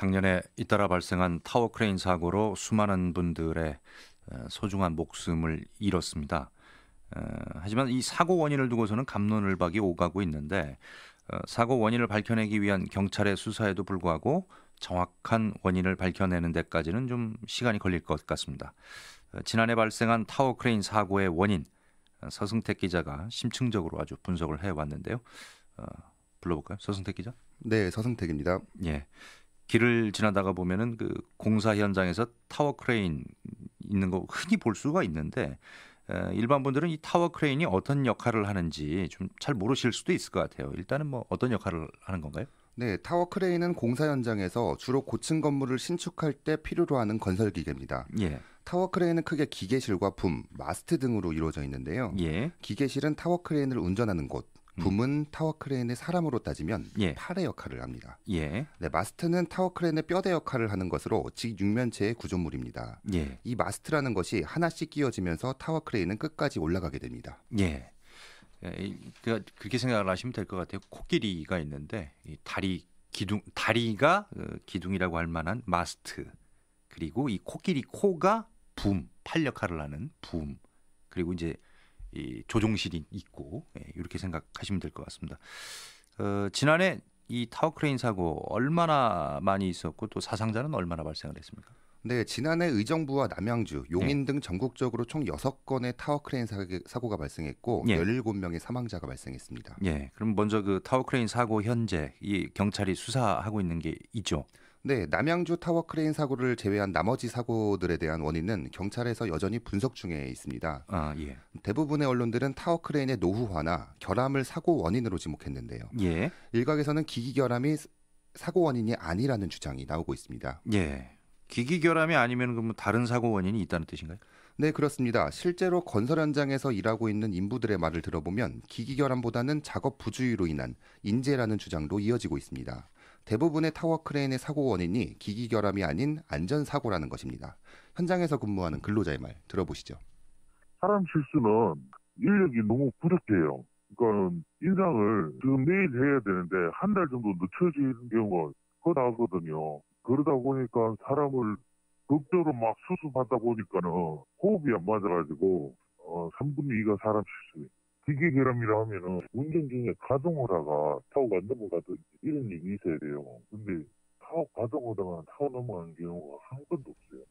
작년에 잇따라 발생한 타워 크레인 사고로 수많은 분들의 소중한 목숨을 잃었습니다. 하지만 이 사고 원인을 두고서는 갑론을박이 오가고 있는데 사고 원인을 밝혀내기 위한 경찰의 수사에도 불구하고 정확한 원인을 밝혀내는 데까지는 좀 시간이 걸릴 것 같습니다. 지난해 발생한 타워 크레인 사고의 원인 서승택 기자가 심층적으로 아주 분석을 해왔는데요. 불러볼까요? 서승택 기자? 네, 서승택입니다. 예. 길을 지나다가 보면은 그 공사 현장에서 타워 크레인 있는 거 흔히 볼 수가 있는데 일반 분들은 이 타워 크레인이 어떤 역할을 하는지 좀 잘 모르실 수도 있을 것 같아요. 일단은 뭐 어떤 역할을 하는 건가요? 네, 타워 크레인은 공사 현장에서 주로 고층 건물을 신축할 때 필요로 하는 건설 기계입니다. 예. 타워 크레인은 크게 기계실과 붐, 마스트 등으로 이루어져 있는데요. 예. 기계실은 타워 크레인을 운전하는 곳, 붐은 타워 크레인의 사람으로 따지면 예. 팔의 역할을 합니다. 예. 네, 마스트는 타워 크레인의 뼈대 역할을 하는 것으로 직육면체의 구조물입니다. 예. 이 마스트라는 것이 하나씩 끼워지면서 타워 크레인은 끝까지 올라가게 됩니다. 예. 그렇게 생각을 하시면 될 것 같아요. 코끼리가 있는데 이 다리가 기둥이라고 할 만한 마스트, 그리고 이 코끼리 코가 붐, 팔 역할을 하는 붐, 그리고 이제 이 조종실이 있고 이렇게 생각하시면 될 것 같습니다. 지난해 이 타워 크레인 사고 얼마나 많이 있었고 또 사상자는 얼마나 발생을 했습니까? 네, 지난해 의정부와 남양주, 용인 등 전국적으로 총 6건의 타워 크레인 사고가 발생했고 17명의 사망자가 발생했습니다. 예, 그럼 먼저 그 타워 크레인 사고 현재 이 경찰이 수사하고 있는 게 있죠? 네, 남양주 타워 크레인 사고를 제외한 나머지 사고들에 대한 원인은 경찰에서 여전히 분석 중에 있습니다. 아, 예. 대부분의 언론들은 타워 크레인의 노후화나 결함을 사고 원인으로 지목했는데요. 예. 일각에서는 기기 결함이 사고 원인이 아니라는 주장이 나오고 있습니다. 예. 기기 결함이 아니면 그럼 다른 사고 원인이 있다는 뜻인가요? 네, 그렇습니다. 실제로 건설 현장에서 일하고 있는 인부들의 말을 들어보면 기기 결함보다는 작업 부주의로 인한 인재라는 주장도 이어지고 있습니다. 대부분의 타워 크레인의 사고 원인이 기기 결함이 아닌 안전사고라는 것입니다. 현장에서 근무하는 근로자의 말 들어보시죠. 사람 실수는 인력이 너무 부족해요. 그러니까 인상을 지금 내일 해야 되는데 한 달 정도 늦춰지는 경우가 거다하거든요. 그러다 보니까 사람을 극도로 막 수습하다 보니까는 호흡이 안 맞아가지고 3분의 2가 사람 실수예요. 기계 결함이라 하면은 운전 중에 가동을 하다가 타고가 넘어가든지 이런 일이 있어야 돼요. 근데 타고 가동하다가 타고 넘어가는 경우가 한 번도 없어요.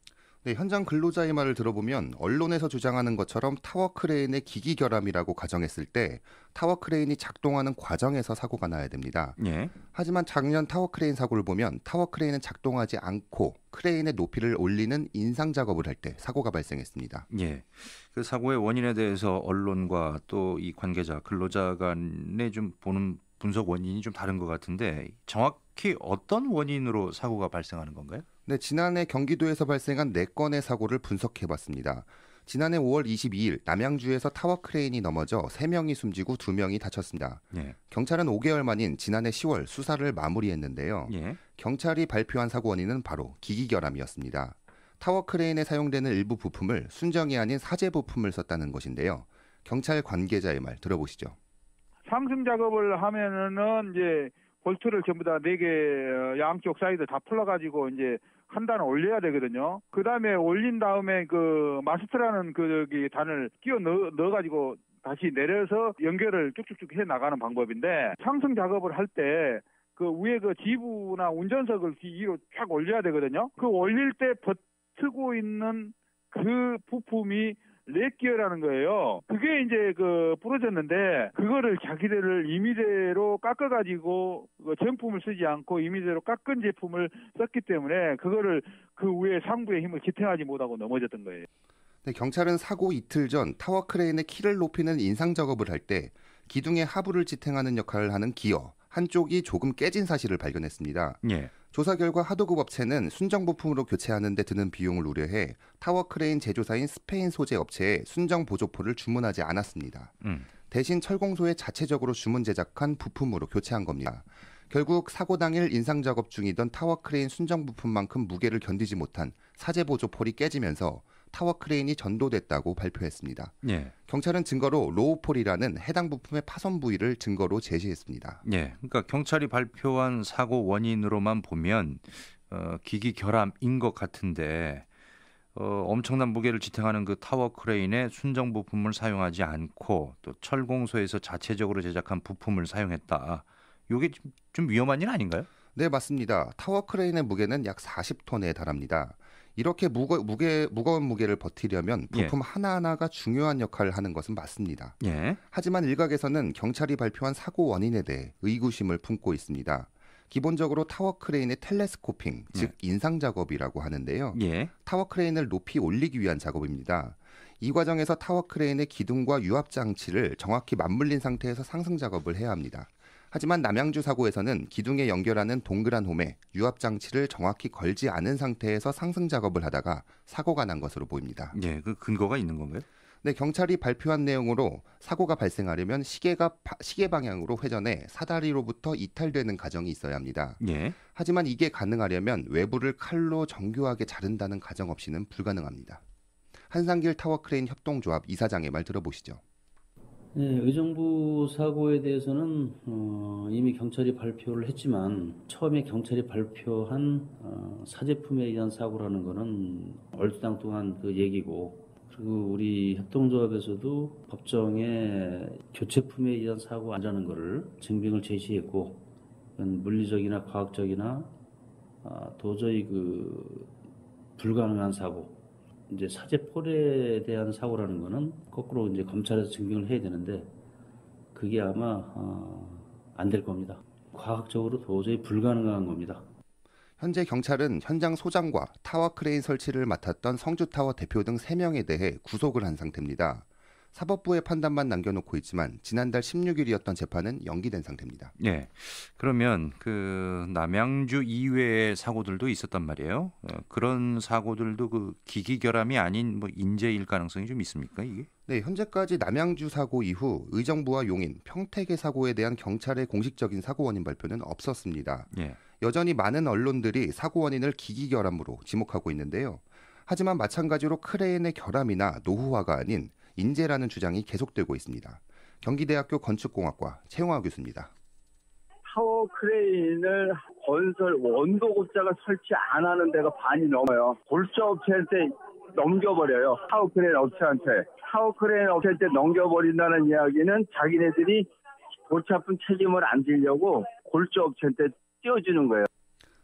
네, 현장 근로자의 말을 들어보면 언론에서 주장하는 것처럼 타워 크레인의 기기 결함이라고 가정했을 때 타워 크레인이 작동하는 과정에서 사고가 나야 됩니다. 예. 하지만 작년 타워 크레인 사고를 보면 타워 크레인은 작동하지 않고 크레인의 높이를 올리는 인상 작업을 할 때 사고가 발생했습니다. 예. 그 사고의 원인에 대해서 언론과 또 이 관계자, 근로자 간에 좀 보는 분석 원인이 좀 다른 것 같은데 정확히 어떤 원인으로 사고가 발생하는 건가요? 네, 지난해 경기도에서 발생한 4건의 사고를 분석해봤습니다. 지난해 5월 22일 남양주에서 타워 크레인이 넘어져 3명이 숨지고 2명이 다쳤습니다. 예. 경찰은 5개월 만인 지난해 10월 수사를 마무리했는데요. 예. 경찰이 발표한 사고 원인은 바로 기기 결함이었습니다. 타워 크레인에 사용되는 일부 부품을 순정이 아닌 사제 부품을 썼다는 것인데요. 경찰 관계자의 말 들어보시죠. 상승 작업을 하면은 이제 볼트를 전부 다 4개 양쪽 사이드 다 풀어가지고 이제 한 단을 올려야 되거든요. 그 다음에 올린 다음에 그 마스터라는 그 단을 끼워 넣어가지고 다시 내려서 연결을 쭉쭉쭉 해 나가는 방법인데 상승 작업을 할 때 그 위에 그 지부나 운전석을 위로 쫙 올려야 되거든요. 그 올릴 때 버티고 있는 그 부품이 렛기어라는 거예요. 그게 이제 그 부러졌는데 그거를 자기들을 임의대로 깎아가지고 정품을 쓰지 않고 임의대로 깎은 제품을 썼기 때문에 그거를 그 위에 상부의 힘을 지탱하지 못하고 넘어졌던 거예요. 네, 경찰은 사고 이틀 전 타워 크레인의 키를 높이는 인상 작업을 할 때 기둥의 하부를 지탱하는 역할을 하는 기어 한쪽이 조금 깨진 사실을 발견했습니다. 예. 조사 결과 하도급 업체는 순정 부품으로 교체하는 데 드는 비용을 우려해 타워 크레인 제조사인 스페인 소재 업체에 순정 보조포를 주문하지 않았습니다. 대신 철공소에 자체적으로 주문 제작한 부품으로 교체한 겁니다. 결국 사고 당일 인상 작업 중이던 타워 크레인 순정 부품만큼 무게를 견디지 못한 사제 보조폴이 깨지면서 타워 크레인이 전도됐다고 발표했습니다. 예. 경찰은 증거로 로우폴이라는 해당 부품의 파손 부위를 증거로 제시했습니다. 예. 그러니까 경찰이 발표한 사고 원인으로만 보면 기기 결함인 것 같은데 엄청난 무게를 지탱하는 그 타워 크레인의 순정 부품을 사용하지 않고 또 철공소에서 자체적으로 제작한 부품을 사용했다. 이게 좀 위험한 일 아닌가요? 네, 맞습니다. 타워 크레인의 무게는 약 40톤에 달합니다. 이렇게 무거운 무게를 버티려면 부품 하나하나가 중요한 역할을 하는 것은 맞습니다. 예. 하지만 일각에서는 경찰이 발표한 사고 원인에 대해 의구심을 품고 있습니다. 기본적으로 타워 크레인의 텔레스코핑, 즉 인상 작업이라고 하는데요. 예. 타워 크레인을 높이 올리기 위한 작업입니다. 이 과정에서 타워 크레인의 기둥과 유압 장치를 정확히 맞물린 상태에서 상승 작업을 해야 합니다. 하지만 남양주 사고에서는 기둥에 연결하는 동그란 홈에 유압 장치를 정확히 걸지 않은 상태에서 상승 작업을 하다가 사고가 난 것으로 보입니다. 예, 그 근거가 있는 건가요? 네, 경찰이 발표한 내용으로 사고가 발생하려면 시계 방향으로 회전해 사다리로부터 이탈되는 과정이 있어야 합니다. 예. 하지만 이게 가능하려면 외부를 칼로 정교하게 자른다는 과정 없이는 불가능합니다. 한상길 타워 크레인 협동조합 이사장의 말 들어보시죠. 네, 의정부 사고에 대해서는 이미 경찰이 발표를 했지만 처음에 경찰이 발표한 사제품에 의한 사고라는 것은 얼토당토한 그 얘기고, 그리고 우리 협동조합에서도 법정에 교체품에 의한 사고 아니라는 것을 증빙을 제시했고, 물리적이나 과학적이나 도저히 그 불가능한 사고, 이제 사제폴에 대한 사고라는 거는 거꾸로 이제 검찰에서 증빙을 해야 되는데 그게 아마 안 될 겁니다. 과학적으로 도저히 불가능한 겁니다. 현재 경찰은 현장 소장과 타워 크레인 설치를 맡았던 성주타워 대표 등 3명에 대해 구속을 한 상태입니다. 사법부의 판단만 남겨놓고 있지만 지난달 16일이었던 재판은 연기된 상태입니다. 예. 그러면 그 남양주 이외의 사고들도 있었단 말이에요. 그런 사고들도 그 기기 결함이 아닌 뭐 인재일 가능성이 좀 있습니까, 이게? 네, 현재까지 남양주 사고 이후 의정부와 용인, 평택의 사고에 대한 경찰의 공식적인 사고 원인 발표는 없었습니다. 예. 여전히 많은 언론들이 사고 원인을 기기 결함으로 지목하고 있는데요. 하지만 마찬가지로 크레인의 결함이나 노후화가 아닌 인재라는 주장이 계속되고 있습니다. 경기대학교 건축공학과 최용화 교수입니다. 타워 크레인을 건설 원도급자가 설치 안 하는 데가 반이 넘어요. 골조업체한테 넘겨버려요. 타워 크레인 업체한테. 타워 크레인 업체한테 넘겨버린다는 이야기는 자기네들이 골치 아픈 책임을 안 지려고 골조업체한테 띄워주는 거예요.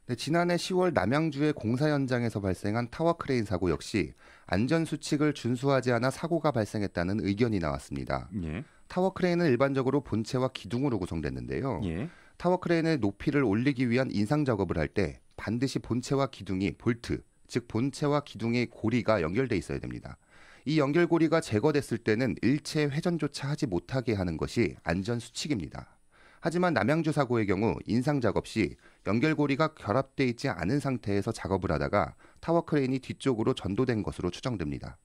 네, 지난해 10월 남양주의 공사 현장에서 발생한 타워 크레인 사고 역시 안전수칙을 준수하지 않아 사고가 발생했다는 의견이 나왔습니다. 예. 타워 크레인은 일반적으로 본체와 기둥으로 구성됐는데요. 예. 타워 크레인의 높이를 올리기 위한 인상 작업을 할 때 반드시 본체와 기둥이 볼트, 즉 본체와 기둥의 고리가 연결돼 있어야 됩니다. 이 연결고리가 제거됐을 때는 일체 회전조차 하지 못하게 하는 것이 안전수칙입니다. 하지만 남양주 사고의 경우 인상 작업 시 연결고리가 결합돼 있지 않은 상태에서 작업을 하다가 타워 크레인이 뒤쪽으로 전도된 것으로 추정됩니다.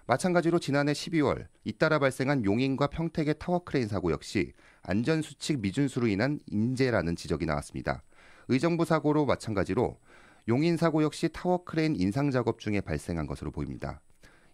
마찬가지로 지난해 12월 잇따라 발생한 용인과 평택의 타워 크레인 사고 역시 안전수칙 미준수로 인한 인재라는 지적이 나왔습니다. 의정부 사고로 마찬가지로 용인 사고 역시 타워 크레인 인상 작업 중에 발생한 것으로 보입니다.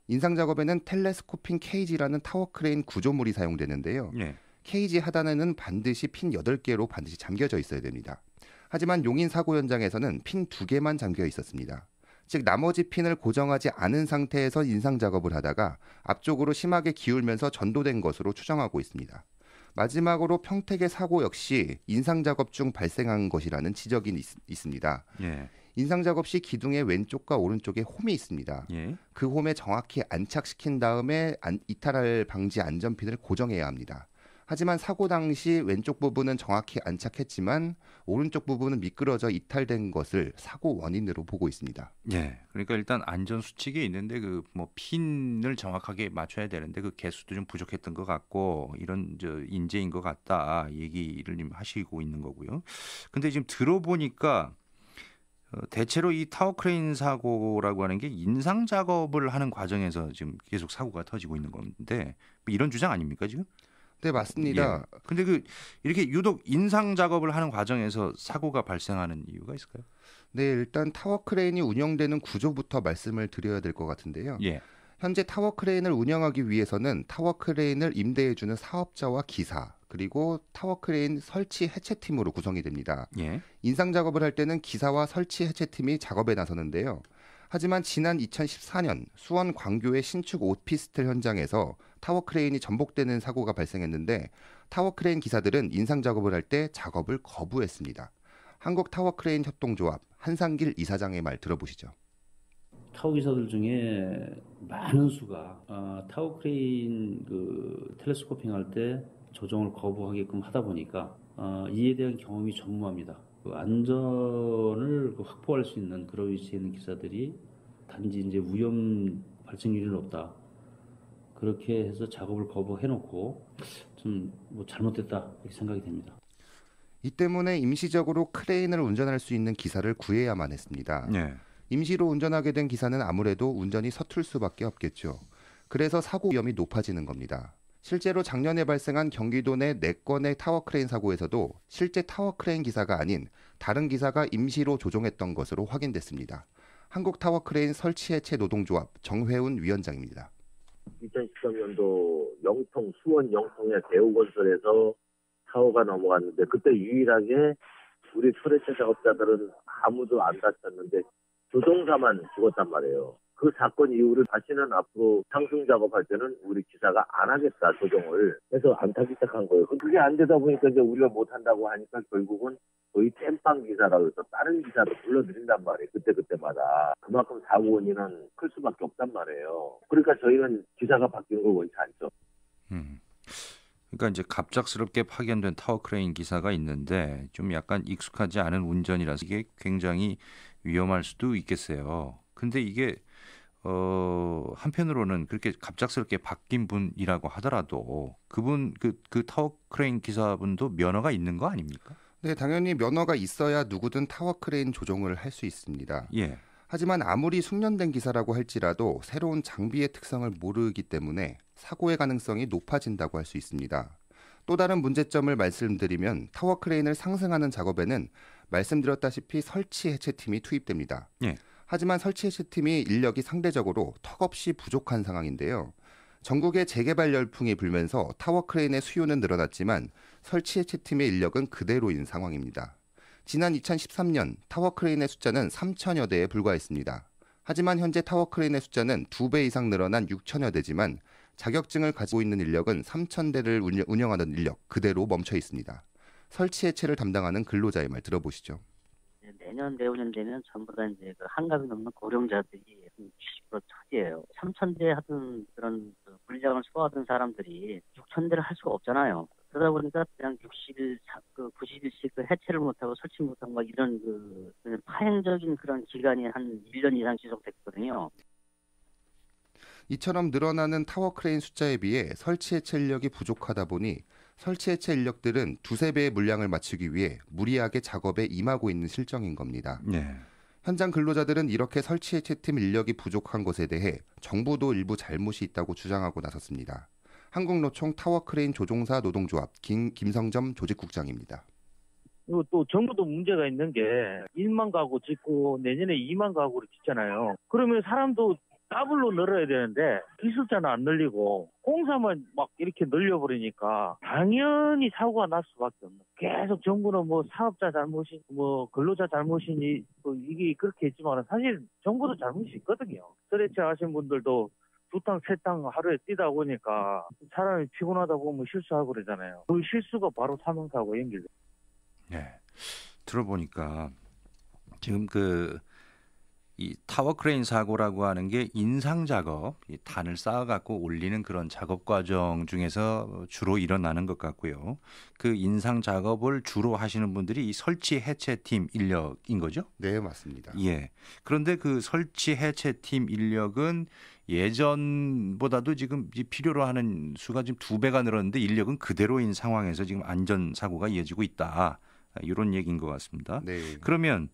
인상 작업에는 텔레스코핑 케이지라는 타워 크레인 구조물이 사용되는데요. 예. 케이지 하단에는 반드시 핀 8개로 반드시 잠겨져 있어야 됩니다. 하지만 용인 사고 현장에서는 핀 2개만 잠겨 있었습니다. 즉 나머지 핀을 고정하지 않은 상태에서 인상 작업을 하다가 앞쪽으로 심하게 기울면서 전도된 것으로 추정하고 있습니다. 마지막으로 평택의 사고 역시 인상 작업 중 발생한 것이라는 지적이 있습니다. 예. 인상 작업 시 기둥의 왼쪽과 오른쪽에 홈이 있습니다. 예. 그 홈에 정확히 안착시킨 다음에 이탈할 방지 안전핀을 고정해야 합니다. 하지만 사고 당시 왼쪽 부분은 정확히 안착했지만 오른쪽 부분은 미끄러져 이탈된 것을 사고 원인으로 보고 있습니다. 예. 그러니까 일단 안전 수칙이 있는데 그 뭐 핀을 정확하게 맞춰야 되는데 그 개수도 좀 부족했던 것 같고 이런 인재인 것 같다 얘기를 좀 하시고 있는 거고요. 근데 지금 들어보니까 대체로 이 타워 크레인 사고라고 하는 게 인상 작업을 하는 과정에서 지금 계속 사고가 터지고 있는 건데 이런 주장 아닙니까 지금? 네, 맞습니다. 예. 근데 그 이렇게 유독 인상 작업을 하는 과정에서 사고가 발생하는 이유가 있을까요? 네, 일단 타워 크레인이 운영되는 구조부터 말씀을 드려야 될 것 같은데요. 예. 현재 타워 크레인을 운영하기 위해서는 타워 크레인을 임대해주는 사업자와 기사, 그리고 타워크레인 설치 해체팀으로 구성이 됩니다. 예. 인상 작업을 할 때는 기사와 설치 해체팀이 작업에 나서는데요. 하지만 지난 2014년 수원 광교의 신축 오피스텔 현장에서 타워크레인이 전복되는 사고가 발생했는데 타워크레인 기사들은 인상 작업을 할 때 작업을 거부했습니다. 한국타워크레인 협동조합 한상길 이사장의 말 들어보시죠. 타워 기사들 중에 많은 수가 타워 크레인 텔레스코핑 할 때 조정을 거부하게끔 하다 보니까 이에 대한 경험이 전무합니다. 안전을 확보할 수 있는 그런 위치에 있는 기사들이 단지 이제 위험 발생률이 높다. 그렇게 해서 작업을 거부해놓고 좀 잘못됐다 이렇게 생각이 됩니다. 이 때문에 임시적으로 크레인을 운전할 수 있는 기사를 구해야만 했습니다. 네. 임시로 운전하게 된 기사는 아무래도 운전이 서툴 수밖에 없겠죠. 그래서 사고 위험이 높아지는 겁니다. 실제로 작년에 발생한 경기도 내 4건의 타워크레인 사고에서도 실제 타워크레인 기사가 아닌 다른 기사가 임시로 조종했던 것으로 확인됐습니다. 한국타워크레인 설치해체 노동조합 정회운 위원장입니다. 2013년도 수원 영통의 대우건설에서 타워가 넘어갔는데 그때 유일하게 우리 토레체 작업자들은 아무도 안 다쳤는데 조종사만 죽었단 말이에요. 그 사건 이후로 다시는 앞으로 상승 작업할 때는 우리 기사가 안 하겠다 조정을 해서 안 타기 시작한 거예요. 그게 안 되다 보니까 이제 우리가 못 한다고 하니까 결국은 거의 땜빵 기사라고 해서 다른 기사도 불러드린단 말이에요. 그때마다. 그만큼 사고 원인은 클 수밖에 없단 말이에요. 그러니까 저희는 기사가 바뀌는 걸 원치 않죠. 그러니까 이제 갑작스럽게 파견된 타워크레인 기사가 있는데 좀 약간 익숙하지 않은 운전이라서 이게 굉장히 위험할 수도 있겠어요. 근데 이게 한편으로는 그렇게 갑작스럽게 바뀐 분이라고 하더라도 그분 그 타워크레인 기사분도 면허가 있는 거 아닙니까? 네, 당연히 면허가 있어야 누구든 타워크레인 조종을 할 수 있습니다. 예. 하지만 아무리 숙련된 기사라고 할지라도 새로운 장비의 특성을 모르기 때문에 사고의 가능성이 높아진다고 할 수 있습니다. 또 다른 문제점을 말씀드리면 타워크레인을 상승하는 작업에는 말씀드렸다시피 설치 해체팀이 투입됩니다. 예. 하지만 설치 해체팀이 인력이 상대적으로 턱없이 부족한 상황인데요. 전국에 재개발 열풍이 불면서 타워크레인의 수요는 늘어났지만 설치 해체팀의 인력은 그대로인 상황입니다. 지난 2013년 타워크레인의 숫자는 3천여 대에 불과했습니다. 하지만 현재 타워크레인의 숫자는 2배 이상 늘어난 6천여 대지만 자격증을 가지고 있는 인력은 3,000대를 운영하는 인력 그대로 멈춰 있습니다. 설치 해체를 담당하는 근로자의 말 들어보시죠. 내년 내후년 되면 전부 다 이제 한갑이 넘는 고령자들이 70% 차지해요. 3,000대 하던 그런 물량을 소화하던 사람들이 6,000대를 할 수가 없잖아요. 그러다 보니까 그냥 60일, 90일씩 해체를 못하고 설치 못하고 막 이런 파행적인 그런 기간이 한 1년 이상 지속됐거든요. 이처럼 늘어나는 타워크레인 숫자에 비해 설치 해체 인력이 부족하다 보니 설치 해체 인력들은 2~3배의 물량을 맞추기 위해 무리하게 작업에 임하고 있는 실정인 겁니다. 네. 현장 근로자들은 이렇게 설치 해체팀 인력이 부족한 것에 대해 정부도 일부 잘못이 있다고 주장하고 나섰습니다. 한국노총 타워크레인 조종사 노동조합 김성점 조직국장입니다. 그리고 또 정부도 문제가 있는 게 1만 가구 짓고 내년에 2만 가구를 짓잖아요. 그러면 사람도 더블로 늘어야 되는데 기술자는 안 늘리고 공사만 막 이렇게 늘려버리니까 당연히 사고가 날 수밖에 없는. 계속 정부는 사업자 잘못이 근로자 잘못이니 이게 그렇게 했지만 사실 정부도 잘못이 있거든요. 스트레치 하신 분들도 2탕, 3탕 하루에 뛰다 보니까 사람이 피곤하다 보면 실수하고 그러잖아요. 그 실수가 바로 사망사고에 연결돼요. 네. 들어보니까 지금 이 타워크레인 사고라고 하는 게 인상 작업, 이 단을 쌓아갖고 올리는 그런 작업 과정 중에서 주로 일어나는 것 같고요. 그 인상 작업을 주로 하시는 분들이 이 설치 해체 팀 인력인 거죠? 네, 맞습니다. 예. 그런데 그 설치 해체 팀 인력은 예전보다도 지금 필요로 하는 수가 지금 2배가 늘었는데 인력은 그대로인 상황에서 지금 안전 사고가 이어지고 있다. 이런 얘기인 것 같습니다. 네. 그러면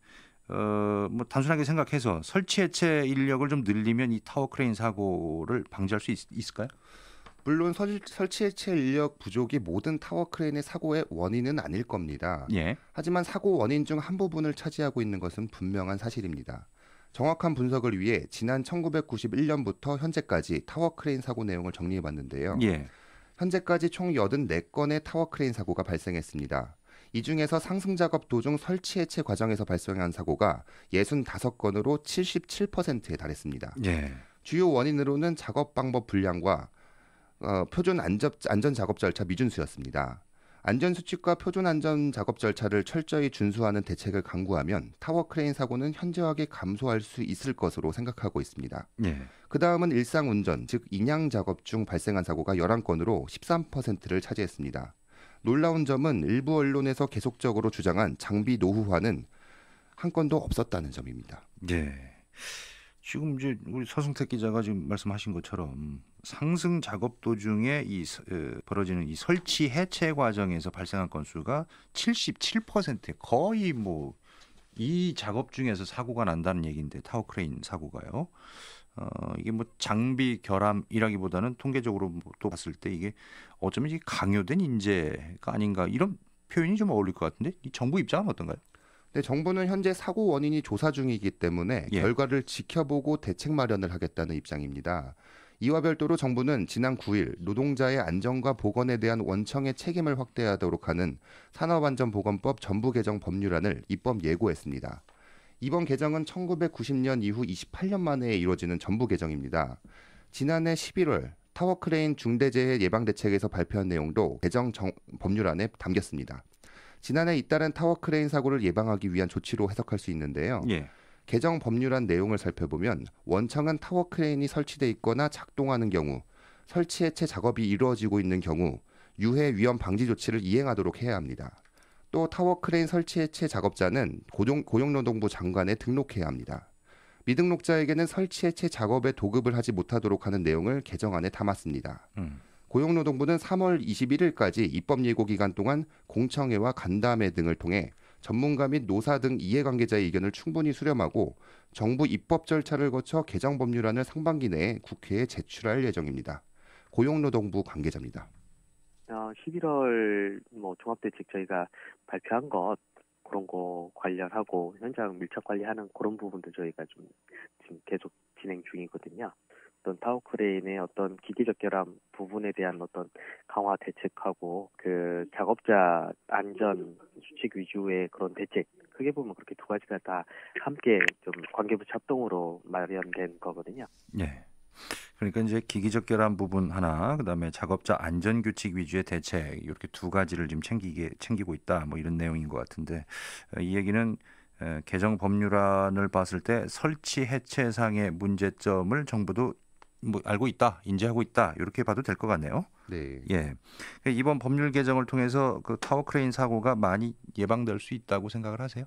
단순하게 생각해서 설치 해체 인력을 좀 늘리면 이 타워크레인 사고를 방지할 수 있을까요? 물론 설치 해체 인력 부족이 모든 타워크레인의 사고의 원인은 아닐 겁니다. 예. 하지만 사고 원인 중 한 부분을 차지하고 있는 것은 분명한 사실입니다. 정확한 분석을 위해 지난 1991년부터 현재까지 타워크레인 사고 내용을 정리해봤는데요. 예. 현재까지 총 84건의 타워 크레인 사고가 발생했습니다. 이 중에서 상승 작업 도중 설치 해체 과정에서 발생한 사고가 65건으로 77%에 달했습니다. 예. 주요 원인으로는 작업 방법 불량과 표준 안전 작업 절차 미준수였습니다. 안전수칙과 표준 안전 작업 절차를 철저히 준수하는 대책을 강구하면 타워 크레인 사고는 현저하게 감소할 수 있을 것으로 생각하고 있습니다. 예. 그 다음은 일상 운전, 즉 인양 작업 중 발생한 사고가 11건으로 13%를 차지했습니다. 놀라운 점은 일부 언론에서 계속적으로 주장한 장비 노후화는 한 건도 없었다는 점입니다. 예. 지금 이제 우리 서승택 기자가 지금 말씀하신 것처럼 상승 작업 도중에 벌어지는 이 설치 해체 과정에서 발생한 건수가 77%, 거의 뭐 이 작업 중에서 사고가 난다는 얘기인데, 타워 크레인 사고가요. 이게 뭐 장비 결함이라기보다는 통계적으로 또 봤을 때 이게 어쩌면 이게 강요된 인재가 아닌가, 이런 표현이 좀 어울릴 것 같은데, 이 정부 입장은 어떤가요? 네, 정부는 현재 사고 원인이 조사 중이기 때문에 예. 결과를 지켜보고 대책 마련을 하겠다는 입장입니다. 이와 별도로 정부는 지난 9일 노동자의 안전과 보건에 대한 원청의 책임을 확대하도록 하는 산업안전보건법 전부 개정 법률안을 입법 예고했습니다. 이번 개정은 1990년 이후 28년 만에 이루어지는 전부 개정입니다. 지난해 11월 타워 크레인 중대재해 예방대책에서 발표한 내용도 개정 법률안에 담겼습니다. 지난해 잇따른 타워 크레인 사고를 예방하기 위한 조치로 해석할 수 있는데요. 예. 개정 법률안 내용을 살펴보면 원청은 타워 크레인이 설치돼 있거나 작동하는 경우, 설치 해체 작업이 이루어지고 있는 경우 유해 위험 방지 조치를 이행하도록 해야 합니다. 또 타워 크레인 설치 해체 작업자는 고용노동부 장관에 등록해야 합니다. 미등록자에게는 설치 해체 작업에 도급을 하지 못하도록 하는 내용을 개정안에 담았습니다. 고용노동부는 3월 21일까지 입법 예고 기간 동안 공청회와 간담회 등을 통해 전문가 및 노사 등 이해관계자의 의견을 충분히 수렴하고 정부 입법 절차를 거쳐 개정 법률안을 상반기 내에 국회에 제출할 예정입니다. 고용노동부 관계자입니다. 11월 종합대책 저희가 발표한 것 그런 거 관련하고 현장 밀착 관리하는 그런 부분도 저희가 좀 지금 계속 진행 중이거든요. 어떤 타워 크레인의 어떤 기계적 결함 부분에 대한 어떤 강화 대책하고 그 작업자 안전 수칙 위주의 그런 대책, 크게 보면 그렇게 두 가지가 다 함께 좀 관계부 합동으로 마련된 거거든요. 네. 그러니까 이제 기기적 결함 부분 하나, 그다음에 작업자 안전 규칙 위주의 대책, 이렇게 두 가지를 지금 챙기고 있다, 뭐 이런 내용인 것 같은데, 이 얘기는 개정 법률안을 봤을 때 설치 해체상의 문제점을 정부도 뭐 알고 있다, 인지하고 있다, 이렇게 봐도 될 것 같네요. 네. 예. 이번 법률 개정을 통해서 그 타워 크레인 사고가 많이 예방될 수 있다고 생각을 하세요?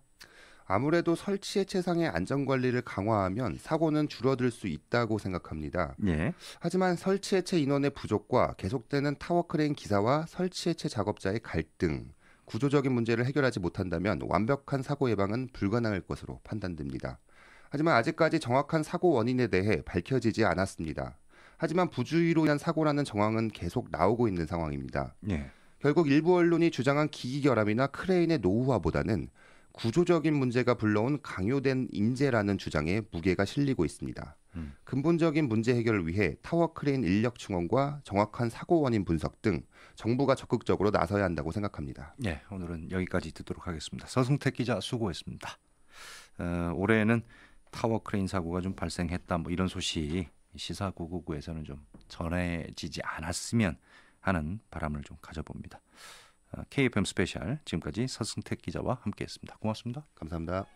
아무래도 설치 해체상의 안전 관리를 강화하면 사고는 줄어들 수 있다고 생각합니다. 예. 하지만 설치 해체 인원의 부족과 계속되는 타워 크레인 기사와 설치 해체 작업자의 갈등, 구조적인 문제를 해결하지 못한다면 완벽한 사고 예방은 불가능할 것으로 판단됩니다. 하지만 아직까지 정확한 사고 원인에 대해 밝혀지지 않았습니다. 하지만 부주의로 인한 사고라는 정황은 계속 나오고 있는 상황입니다. 예. 결국 일부 언론이 주장한 기기 결함이나 크레인의 노후화보다는 구조적인 문제가 불러온 강요된 인재라는 주장에 무게가 실리고 있습니다. 근본적인 문제 해결을 위해 타워 크레인 인력 충원과 정확한 사고 원인 분석 등 정부가 적극적으로 나서야 한다고 생각합니다. 네, 오늘은 여기까지 듣도록 하겠습니다. 서승택 기자 수고했습니다. 올해는 타워 크레인 사고가 좀 발생했다, 뭐 이런 소식 시사 999에서는 좀 전해지지 않았으면 하는 바람을 좀 가져봅니다. KFM 스페셜, 지금까지 서승택 기자와 함께했습니다. 고맙습니다. 감사합니다.